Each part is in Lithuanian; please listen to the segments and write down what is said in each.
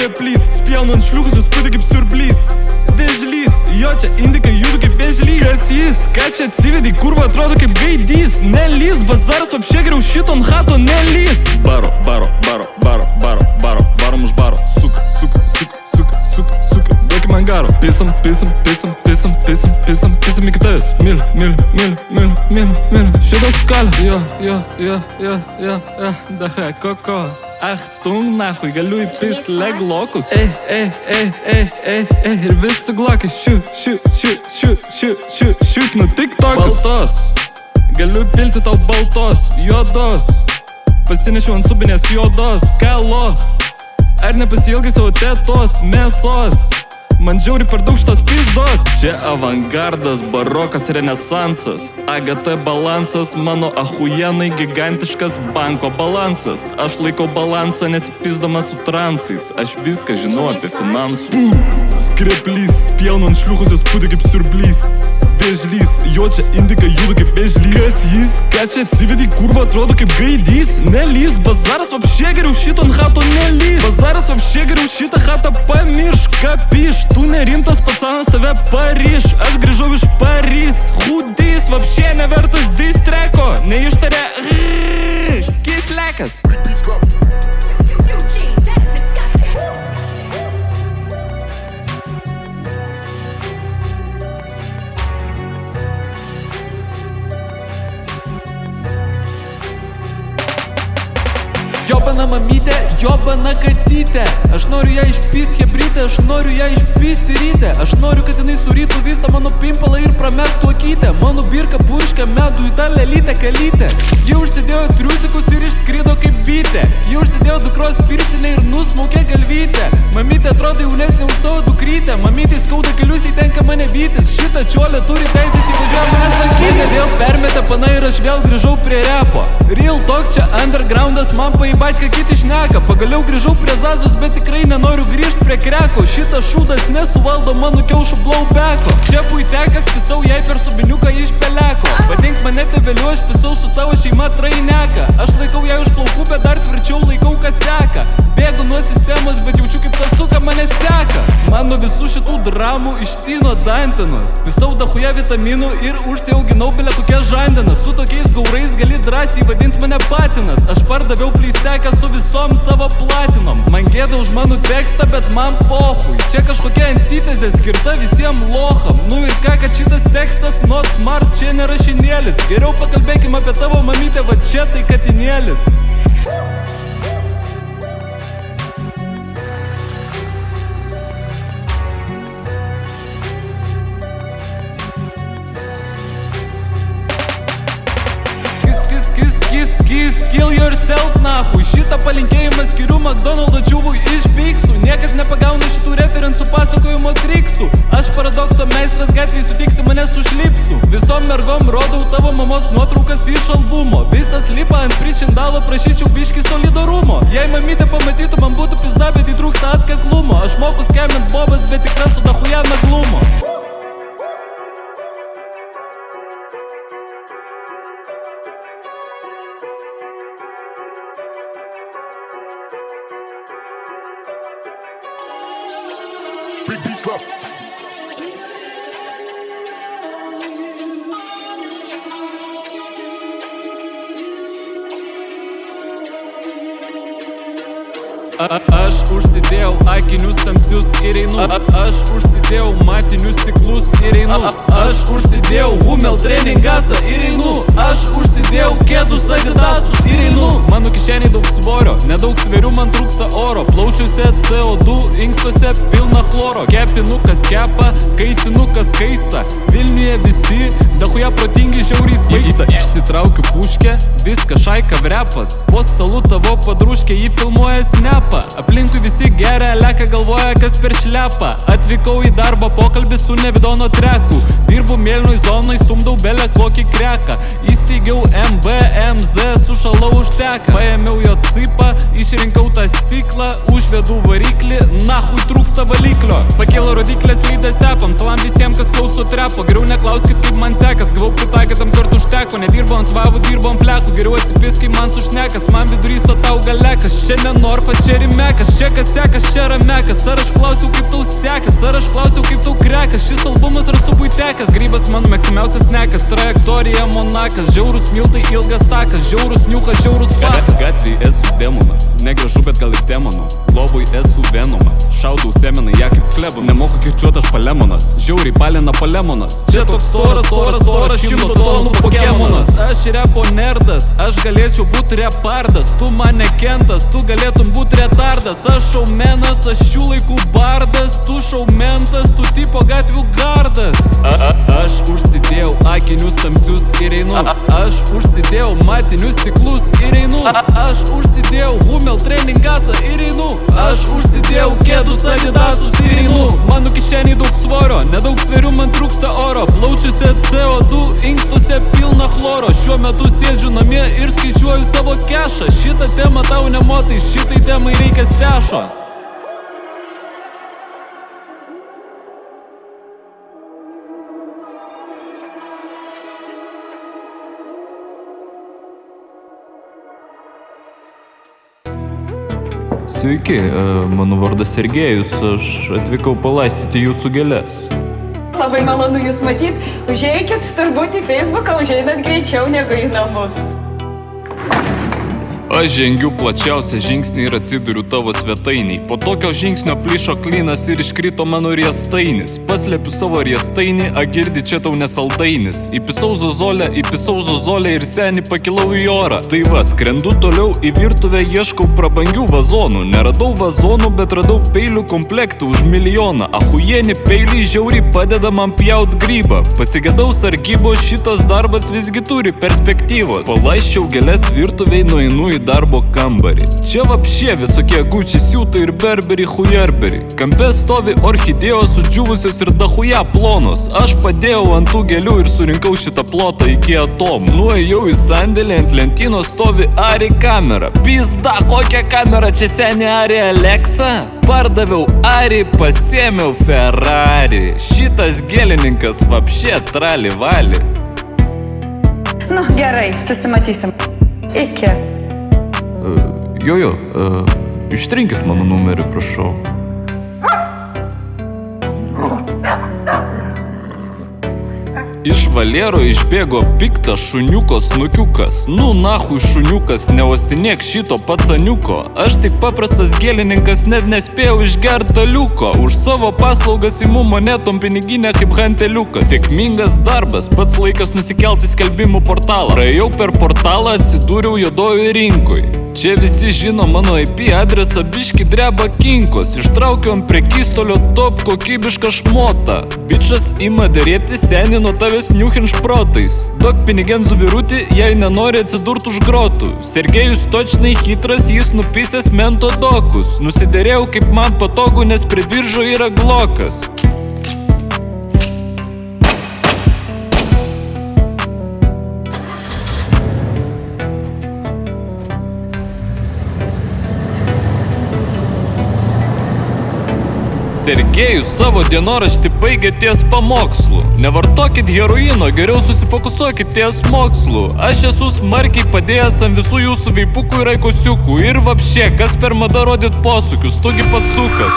Skreplys, spjaunu ant šliuchus, jūs pūti kaip siurblys. Vėžlys, jo čia indikai judu kaip vėžlys. Kas jis, ką čia atsivedė, kurva atrodo kaip gaidys. Nelys, bazaras vapšė geriau šito ant hato nelys. Baro, baro, baro, baro, baro, baro, varom už baro. Suka, suka, suka, suka, suka, suka, duokim man garo. Pisam, pisam, pisam, pisam, pisam, pisam, pisam iki tavęs. Myliu, myliu, myliu, myliu, myliu, myliu. Šitą skalę. Jo, dahe, koko. Achtung, nahui, galiu įpist leg lokus. Ir visi glokai. Šiut, nu tik tokius. Baltos, galiu pilti tau baltos, juodos. Pasinešiau ant subinės juodos, kalo. Ar nepasiilgai savo tetos, mėsos? Man žiauri per daug šitos pizdos. Čia avangardas, barokas, renesansas. AGT balansas, mano ahujenai gigantiškas banko balansas. Aš laikau balansą nesipizdamas su transais. Aš viską žinau apie finansus. Skreplys, spjaunu ant šliuchus, jos pūti kaip siurblys. Vėžlys, jo čia indikai judu kaip vėžlys. Kas jis, ką čia atsivedė, kurva atrodo kaip gaidys. Nelys, bazaras vapšė geriau šito ant hato nelys. Bazaras vapšė geriau šitą hatą pamirš, kapiš. Tu nerimtas pacanas, tave pariš. Aš grįžau iš Paris, hudys, vapšė nevertas distreko. Neištarė kislekas. Jobana mamytė, jobana katytė. Aš noriu ją išpist hebrytę, aš noriu ją išpisti rytę. Aš noriu, kad jinai surytų visą mano pimpalą ir pramerktų akytę. Mano birka purškia medų į tą lelytę kalytę. Ji užsidėjo triusikus ir išskrido kaip vytė. Ji užsidėjo dukros pirštinę ir nusmaukė galvytę. Mamytė atrodo jaunesnė už savo dukrytę. Mamytė skauda kelius, jei tenka mane vytis. Šitą čiolę turi teisės įvažiuoja manęs lankyti. Mane vėl permetė pana ir aš vėl grįžau prie repo. Real talk čia undergroundas, man paibait, ką kiti šneka. Pagaliau grįžau prie Zazos, bet tikrai nenoriu grįžt prie kreko. Šitas šūdas nesuvaldo mano kiaušų blaubeko. Čia puitekas, pisau jai per subiniuką iš peleko. Vadink mane tėveliu, aš pisau su tavo šeima traineka. Aš laikau ją už plaukų, bet dar tvirčiau laikau, kas seka. Bėgu nuo sistemos, bet jaučiu kaip ta suka mane seka. Mano visų šitų dramų ištino dantenos. Pisau dahuja vitaminų ir užsiauginau belė kokias žandenas. Su tokiais gaurais gali drąsiai vadint mane patinas. Aš pardaviau pleistekę su visom savo platinom. Man gėda už mano tekstą, bet man pohui. Čia kažkokia antitezė skirta visiem loham. Nu ir ką, kad šitas tekstas not smart, čia nerašinėlis. Geriau pakalbėkim apie tavo mamytę, va čia tai katinėlis. Kill yourself, nahui. Šitą palinkėjimą skiriu McDonald'o čiūvui iš biksų. Niekas nepagauna šitų referencų pasakojimo triksų. Aš paradokso meistras gatvėj, sutiksi mane su šlipsu. Visom mergom rodau tavo mamos nuotraukas iš albumo. Visas lipa ant prišindalo, prašyčiau biški solidarumo. Jei mamytė pamatytų, man būtų pizda, bet įtrūksta atkaklumo. Aš moku skemint bobas, bet tikra su dahuja naglumo. Big Beats Club. Aš užsidėjau akinius tamsius ir einu. Aš užsidėjau matinius stiklus ir einu. Aš užsidėjau Hummel treningasą ir einu. Aš užsidėjau kėdus Adidasus ir einu. Mano kišeniai daug svorio, nedaug sverių, man trūksta oro. Plaučiuose CO2, inkstuose pilna chloro. Kepinukas kepa, kaitinukas kaista. Vilniuje visi dahuja protingi žiauriai svaigsta. Išsitraukiu puškę, viską šaika vrepas. Po stalu tavo padruškė, jį filmuoja snapą. Aplinkui visi geria, leka galvoja, kas per per šlepą. Atvykau į darbą, pokalbį su Nevidono treku. Dirbu mėlynoj zonoj, stumdau belę kokį kreką. Įsteigiau MBMZ, sušalau užteką. Paėmiau jo cipą, išrinkau tą stiklą, užvedu variklį, nahui trūksta valiklio. Pakėlo rodiklės lydas tepam, salam visiems, kas klauso trepo. Geriau neklauskit, kaip man sekas, gavau pritaikę tam kartu užteko. Nedirbo ant vavų, dirbo ant flekų, geriau atsipis, kai man sušnekas. Man vidurys, o tau galekas, šiandien Norfa, čia rimekas. Čia kas sekas, čia ramekas. Ar aš klausiau, kaip tau sekas, ar aš klausiau, kaip tau krekas. Šis albumas ar su buitekas, grybas mano mėgstamiausias nekas. Trajektorija Monakas, žiaurus miltai, ilgas takas. Žiaurus niukas, žiaurus pasas. Gatvėj esu demonas, negražu, bet gal ir demonų. Lovoj esu venomas, šaudau semenai, ją kaip klebų. Nemoku kirčiuot aš palemonas, žiauriai palina palemonas. Čia toks storas, 100 tonų pokemonas. Aš repo nerdas, aš galėčiau būt repardas. Tu man nekentas, tu galėtum būt retardas. Aš šaumenas, aš šių laikų bardas. Tu šaumentas, tu tipo gatvių gardas. Aš užsidėjau akinius tamsius ir einu. Aš užsidėjau matinius stiklus ir einu. Aš užsidėjau Hummel treningasą ir einu. Aš užsidėjau kėdus Adidasus ir einu. Mano kišeniai daug svorio, nedaug sverių, man trūksta oro. Plaučiuose CO2, inkstuose pilna chloro. Šiuo metu sėdžiu namie ir skaičiuoju savo kešą. Šitą temą tau nemotai, šitai temai reikia stešo. Sveiki, mano vardas Sergejus, aš atvykau palaistyti jūsų gėles. Labai malonu jūs matyti. Užeikit turbūt į Facebooką, užeinat greičiau negu į namus. Aš žengiu plačiausią žingsnį ir atsiduriu tavo svetainiai. Po tokio žingsnio plyšo klynas ir iškrito mano riestainis. Paslepiu savo riestainį, a girdi čia tau nesaldainis. Įpisau zozolę ir senį pakilau į orą. Tai va, skrendu toliau į virtuvę, ieškau prabangių vazonų. Neradau vazonų, bet radau peilių komplektą už milijoną. Ahujieni peiliai žiauriai padeda man pjaut grybą. Pasigedau sargybos, šitas darbas visgi turi perspektyvos. Palaisčiau gėles virtuvėj, nueinu į darbo kambarį. Čia vapšė visokie gučiai siūtai ir berberi hujerberi. Kampe stovi orchidėjos sudžiūvusios ir dahuja plonos. Aš padėjau ant tų gėlių ir surinkau šitą plotą iki atomų. Nuėjau į sandėlį, ant lentynos stovi Ari kamera. Pizda, kokia kamera, čia seni Ari Alexa? Pardaviau Ari, pasėmiau Ferrari. Šitas gėlininkas vapšė trali vali. Nu, gerai, susimatysim. Iki. Ištrinkit mano numerį, prašau. Iš valero išbėgo piktas šuniuko snukiukas. Nu nahui šuniukas, neostinėk šito pacaniuko. Aš tik paprastas gėlininkas, net nespėjau išgert daliuko. Už savo paslaugas imu monetom piniginę kaip hanteliukas. Sėkmingas darbas, pats laikas nusikelti skelbimų portalą. Praėjau per portalą, atsidūriau juodojoj rinkoj. Čia visi žino mano IP adresą, biški dreba kinkos. Ištraukiau ant prekystolio top kokybišką šmotą. Bičas ima dėrėti, senį nuo tavęs niuchin šprotais. Duok pinigenzų virutį, jei nenori atsidurt už grotų. Sergejus točnai hitras, jis nupisęs mento dokus. Nusidėrėjau kaip man patogu, nes prie diržo yra glokas. Sergejus savo dienoraštį baigė ties pamokslu. Nevartokit heroino, geriau susifokusuokit ties mokslu. Aš esu smarkiai padėjęs ant visų jūsų veipukų ir aikosiukų. Ir vapšė, kas per mada rodyt posūkius, tugi pats sukas.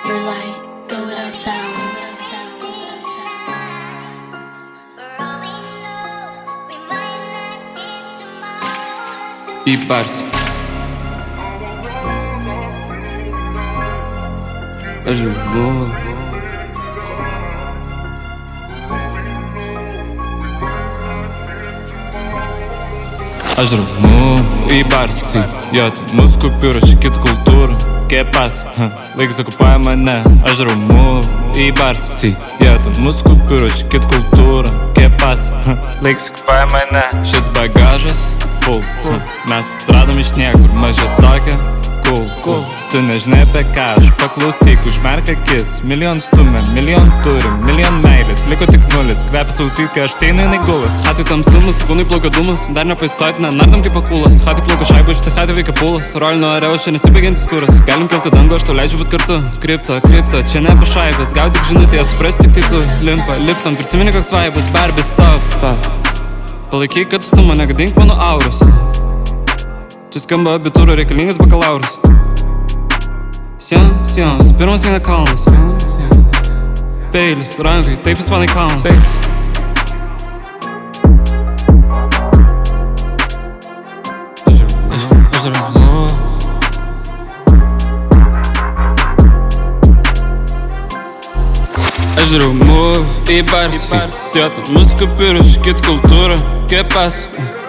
Your light, go without sound. Į Barsi. Aš buvau. Aš ramu į Barsi. Jāt, mūsų kupiūra, šikit kultūra. Kepas, laik закупай мене, аж румов і барс. Я тут музику пируч, кит культура. Kepas, laik закупай мене. Šis bagažas, full, mes atsiradom iš niekur, maža tokia, cool. Tu nežinai apie ką, aš paklausyk, užmerk akis. Milijon stumėm, milijon turim, milijon meilės, liko tik nulis. Kvepia sausyt, kai aš teinu, jinai gulas. Hatai tamsumas, kūnai plaukia dūmas, dar nepasisotina, nardam kaip akūlas. Hatai plaukia šaiba, iš tai hatai veikia pulas. Rolino areo, čia nesibaigiantis kuras. Galim kelti dangų, aš tau leidžiu būt kartu. Kripto, čia ne apie šaibas, gau tik žinutę, supras tik tai tu. Liptam, prisimeni koks vaibas, Barbie, stop. Palaikyk, kad tu mane, gadink mano auras. Čia skamba abitūro, reikalingas bakalauras. Sienos, pirmas eina kalnas. Peilis, rankai, taip jis man į kalnas. Aš darau move į barsį. Tėta, muziku piruš, kit kultūra. Kepas,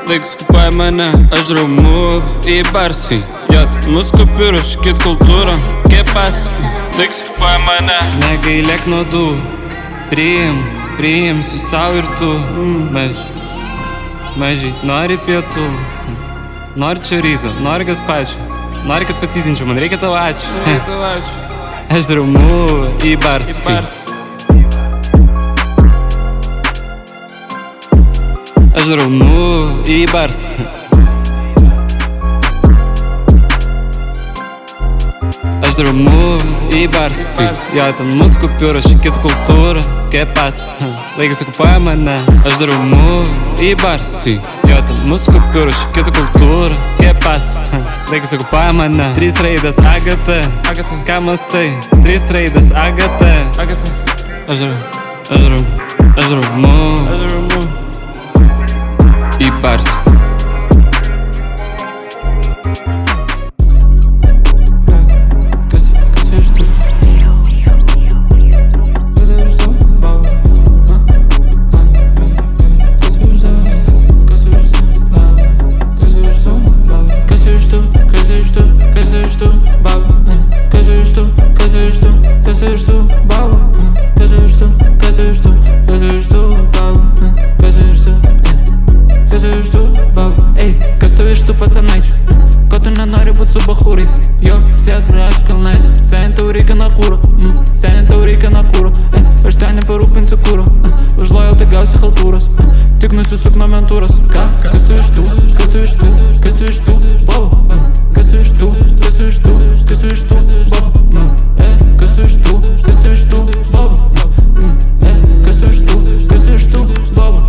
laik skupai mane. Aš darau move į barsį. Tėta, muziku piruš, kit kultūra. Kepas, laik skupai mane. Negailėk nuodų, priimsiu sau ir tu. Mažyt, nori pietų, nori čorizo, nori gazpačio. Nori, kad patyzinčiau, man reikia tavo ačiū. Aš darau move į barsį. Aš darau move į barsį. Aš darau move į barsį. Jo, ten muziku piruš, kit kultūra. Kepas, laikas okupuoja mane. Aš darau move į barsį. Jo, ten muziku piruš, kit kultūra. Kepas, laikas okupuoja mane. 3 raidės AGT. Ką mastai? 3 raidės AGT. Aš darau move į barsį. Aš seniai parūpinsiu kūro, už lojaltį gausi haltūros. Tik nusisuk nuo mentūros. Ką? Kas tu iš tų? Kas tu iš tų? Kas tu iš tų? Baba. Kas tu iš tų? Kas tu iš tų? Kas tu iš tų? Baba. Kas tu iš tų? Kas tu iš tų? Baba. Kas tu iš tų? Kas tu iš tų? Baba.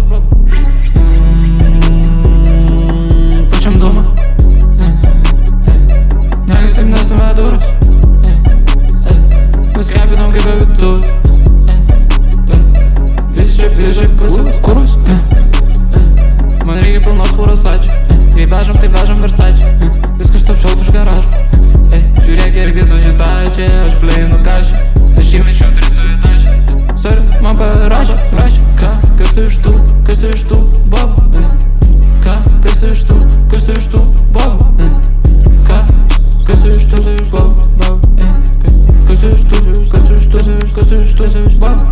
Pačiam doma. Niekas taip nesame duras. Nuskapinom kaip avitur. Visi šiaip kurus. Man reikia pilnos fūros ačiū. Jei vežam, tai vežam Versace. Viskas top šelf iš garažo. Žiūrėk ir viso žitačiai. Aš pleinu kašį. Aš įmečiau 3 savitačiai. Sorry, man parašė. Ką? Kas tu iš tų? Kas tu iš tų? Baba. Ką? Kas tu iš tų? Kas tu iš tų? Baba. Ką? Kas tu iš tų? Baba. Kas tu iš tų? Kas tu iš tų? Kas tu iš tų? Baba.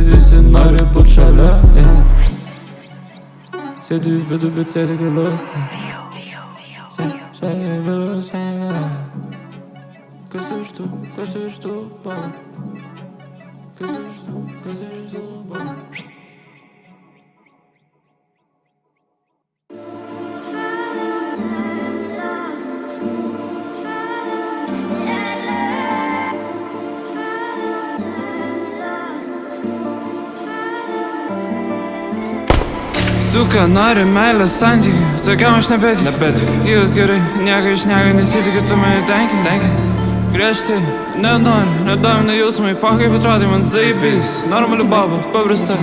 Visi nori būt šalia. Sėdi į vidų, bet sėdi galiu. Sėdi į vidų, sėdi galiu. Kas iš tų? Kas iš tų? Baba. Kas iš tų? Kas iš tų? Baba. Suka, nori meilės santykių, tokiam aš nebetikiu. Gyvas gerai, nieko iš nieko nesitikiu, tu mane tenkini. Griežtai, nenori, nedomina jausmai, fuck kaip atrodai man zaibys. Normali baba, paprasta.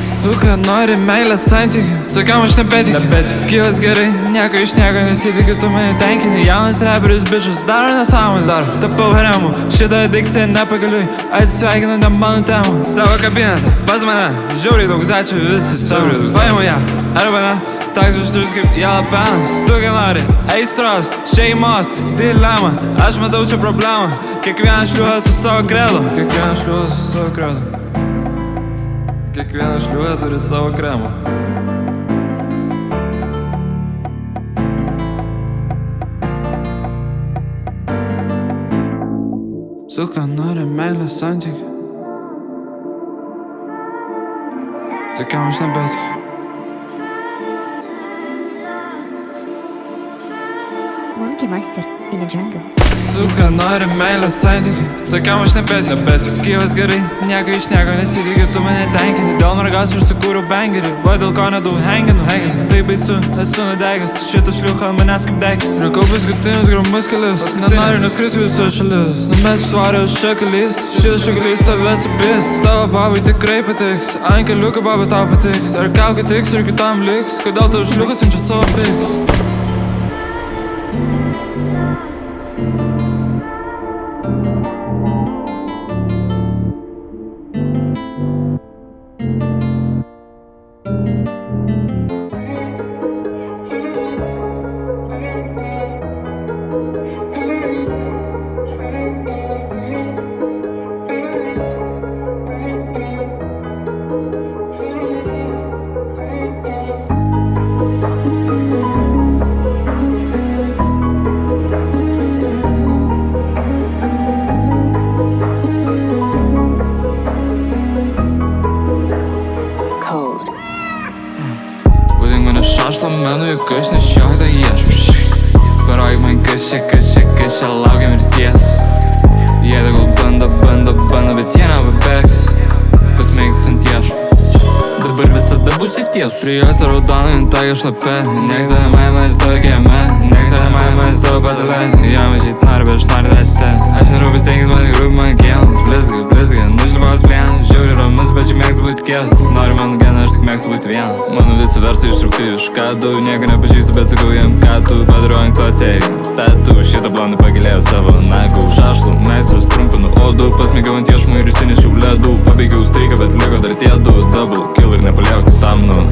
Suka, nori meilės santykių, tokiam aš nebetikiu. Gyvas gerai, nieko iš nieko nesitikiu, tu mane tenkini. Jaunas reperis bišas, daro nesąmonę, daro. Tapau haremu, šitą adikciją nepagaliui. Atsisveikinu, ne mano temų. Savo kabinetą, pas mane, žiauriai daug začių, visi žiauriai daug. Paimu ją, arba ne, toks užturs kaip jalapenas. Suka nori, aistros, šeimos, dilema. Aš matau čia problemą, kiekvienas šliuoja su savo kredu. Kiekvienas šliuoja su savo kredu. Kiekviena šliuoja turi savo kremą. Suka, nori meilės santykių, tokiam aš nebetikiu. Monkey Master in the jungle. Suka, nori meilės santykių, tokiam aš nebetikiu. Gyvas gerai, nieko iš nieko nesitikiu, tu mane tenkini. Dėl mergos aš sukūriau bangerį, va dėl ko nedaug henginu. Tai baisu, esu nudegęs, šitą šliuchą manęs kaip degis. Rūkau paskutinius grumus kelius, nenoriu nuskrisiu visus šalis. Numes svario šakalys, šis šakalys tave supis. Tavo babai tikrai patiks, ant keliuko baba tau patiks. Ar kaukė tiks ir kitam liks, kodėl tau šliuchas siunčia savo piks. Menu, juk aš nešioju tą iešmą. Parodyk man kas čia laukia mirties. Jie tegul bando, bet jie nepabėgs. Pasmeigs ant iešmų. Dabar visada būsi ties. Prie jos raudonai ant tokio šlapė. Niekas tave maimais tavo kieme. Niekas tave maimais tavo patalė. Jam važyt nori, bet aš noriu tęsti. Aš nerūpis tenkis man grūp man kiemas. Blizga, nužliuvos plėnas. Žiauri ramus, bet čia mėgstu būt kietas. Nori mano geną, aš tik mėgstu būt vienas. Mano visi versai ištraukti iš kadų. Nieko nepažįstu, bet sakau jam ką tu padariau ant klasėj. Tatu šitą blondą pagilėjau savo nagų. Šašlų, meistras trumpinu odų. Pasmėgiau ant iešmų ir išsinešiau ledų. Pabaigiau streiką, bet liko dar tie du. Double kill ir nepaliau kitam, nu.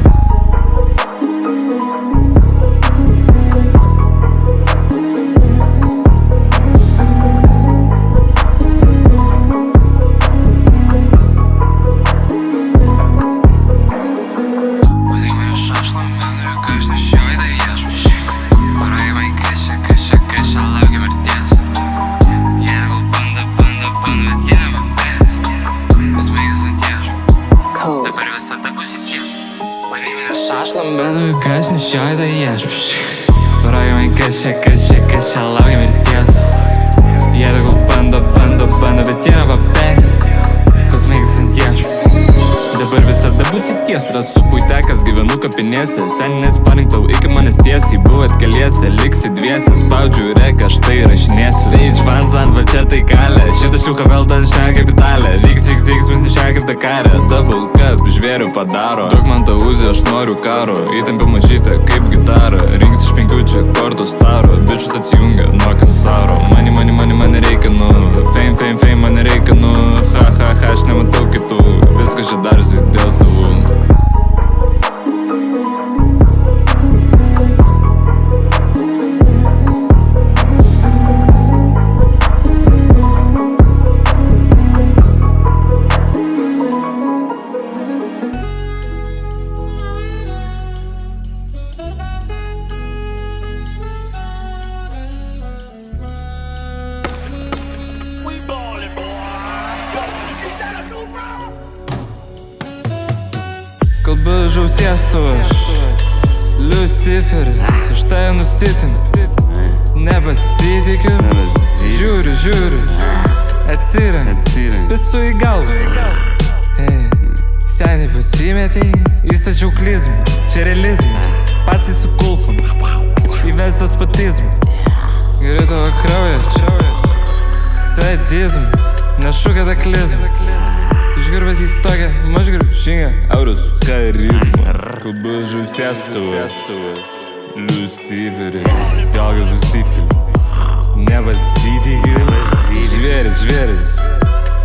Menu, kas nešioja tą iešmą. Parodyk man kas čia laukia mirties. Jie tegul bando, bet jie nepabėgs. Pasmeigs ant iešmų. Dabar visada būsi ties. Rasu puitekas, gyvenu kapinėse. Seninės parinkau iki manęs tiesiai. Buvot keliese, liksi dviese. Spaudžiu reką, štai rašinėsiu. Veidž vansant, va čia tai kalė. Šitą šliuką vėl dan šneka kaip italė. Vyks, mus nešeka kaip Dakarė. Double cup, žvėrių padaro. Duok man tą uzį, aš noriu karo. Įtampiu mažytę kaip gitarą. Rinks iš 5 čia kortų staro. Bičius atsijungia nuo kansaro. Mane reikia, nu. Fame, mane reikia, nu. Ha, aš nematau kitų. Viskas čia darosi dėl savų. Kalbu žausies tu aš, Luciferis, iš tai nusitinu. Nepasitikiu, žiūriu, atsirank, pisu į galvą. Seniai pasimetei, įstačiau klizmą, čia realizmas, pats su kulfom, įvestas patizmą. Geriu tavo kraują, sadizmą, nešu kataklizmą. Išgirbęs į tokią mažgiršingą Aurus charizma, kalbu žausėstuvas Luciferis, stioga žusifilį Nepasitikiu, žvėris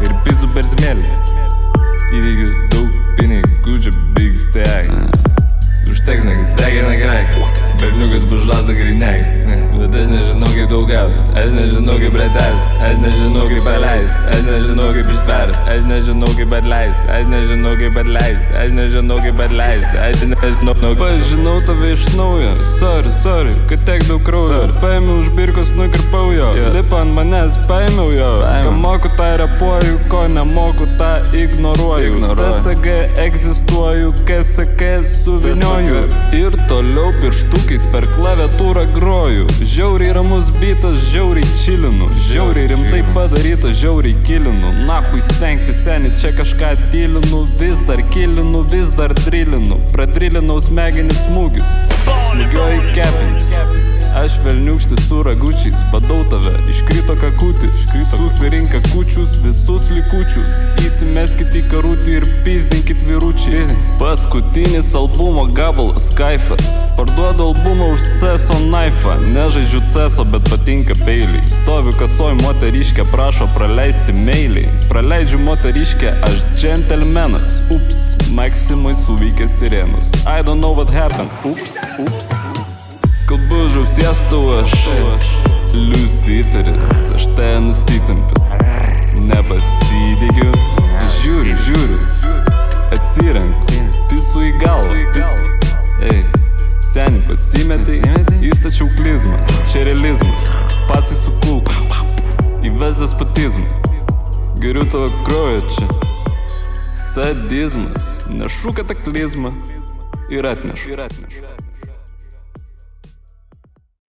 Ir pisu per smėlį Įveikiu daug pinigų, čia big stack Užteks negistekina grek Berniukas bus žasda grinek Bet aš nežinau kaip daug gaut Aš nežinau kaip pratęst Aš nežinau kaip paleist Aš nežinau kaip ištvert Aš nežinau kaip atleist Aš nežinau kaip atleist Aš nežinau kaip atleist Aš nežinau Pažinau tave iš naujo Sorry, kad tiek daug kraujo Paėmiau už birkos, nukirpau jo Lipa ant manęs, paėmiau jo Ką moku, tą repuoju Ko nemoku, tą ignoruoju TSG egzistuoju KSK suvinioju Ir toliau pirštukais per klaviatūrą groju Žiauriai ramus bitas, žiauriai čilinu Žiauriai rimtai padaryta, žiauriai kilinu Nahui stengti seni, čia kažką tylinu Vis dar kilinu, vis dar drilinu Pradrilinau smegenis smūgis Smūgioji kepenis Aš velniukštis su ragučiais Badau tave, iškrito kakutis Susirinka kučius, visus likučius Įsimeskit į karutį ir pizdinkit vyručiai Paskutinis albumo gabalas, kaifas Parduodu albumą už CESO naifą Nežaidžiu CESO, bet patinka peiliai Stoviu kasoj, moteriškė prašo praleisti meiliai Praleidžiu moteriškę, aš džentelmenas Ups, Maksimui suveikė sirenos I don't know what happened Ups Kalbu žausiėstuvą aš Luciferis Aš tave nusitempiu Nepasitikiu Žiūriu Atsirenk Pisu į galvą Ei, seni pasimetei Įstačiau klizmą Čia realizmas Pasai su kulku Įves despotizmą Geriu tavo kraujo čia Sadizmas Nešu kataklizmą Ir atnešu